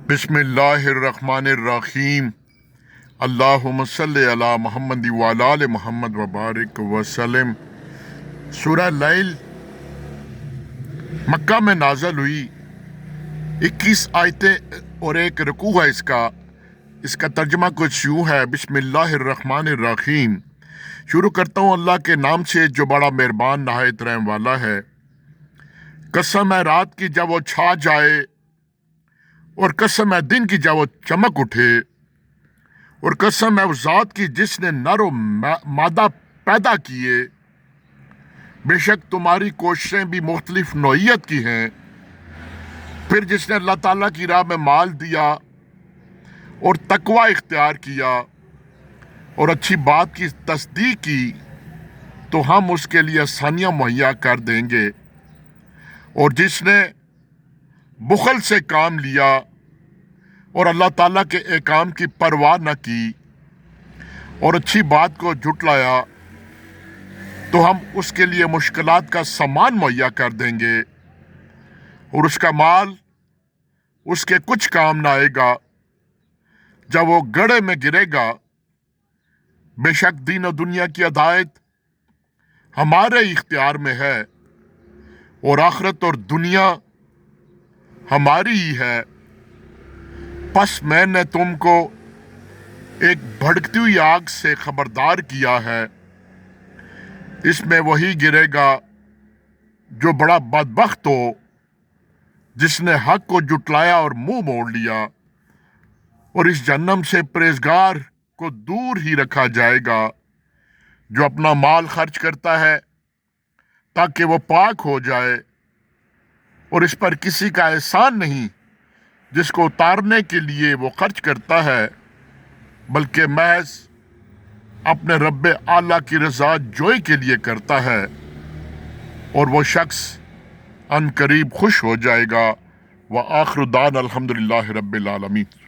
بسم اللہ الرحمن الرحیم۔ اللہم صلی علی محمد وعلی آل محمد وبارک وسلم۔ سورہ لیل مکہ میں نازل ہوئی، 21 آیتیں اور ایک رکوع ہے اس کا ترجمہ کچھ یوں ہے۔ بسم اللہ الرحمن الرحیم۔ شروع کرتا ہوں اللہ کے نام سے جو بڑا مہربان نہایت رحم والا ہے۔ قسم ہے رات کی جب وہ چھا جائے، اور قسم ہے دن کی جب وہ چمک اٹھے، اور قسم ہے اس ذات کی جس نے نر و مادہ پیدا کیے۔ بے شک تمہاری کوششیں بھی مختلف نوعیت کی ہیں۔ پھر جس نے اللہ تعالیٰ کی راہ میں مال دیا اور تقوی اختیار کیا اور اچھی بات کی تصدیق کی، تو ہم اس کے لیے آسانیاں مہیا کر دیں گے۔ اور جس نے بخل سے کام لیا اور اللہ تعالیٰ کے احکام کی پرواہ نہ کی اور اچھی بات کو جھٹلایا، تو ہم اس کے لیے مشکلات کا سامان مہیا کر دیں گے، اور اس کا مال اس کے کچھ کام نہ آئے گا جب وہ گڑھے میں گرے گا۔ بے شک دین و دنیا کی ہدایت ہمارے اختیار میں ہے، اور آخرت اور دنیا ہماری ہی ہے۔ پس میں نے تم کو ایک بھڑکتی ہوئی آگ سے خبردار کیا ہے، اس میں وہی گرے گا جو بڑا بدبخت ہو، جس نے حق کو جھٹلایا اور منہ موڑ لیا، اور اس جہنم سے پرہیزگار کو دور ہی رکھا جائے گا جو اپنا مال خرچ کرتا ہے تاکہ وہ پاک ہو جائے، اور اس پر کسی کا احسان نہیں جس کو اتارنے کے لیے وہ خرچ کرتا ہے، بلکہ محض اپنے رب اعلیٰ کی رضا جوئی کے لیے کرتا ہے، اور وہ شخص ان قریب خوش ہو جائے گا۔ وآخر دعوانا الحمدللہ رب العالمین۔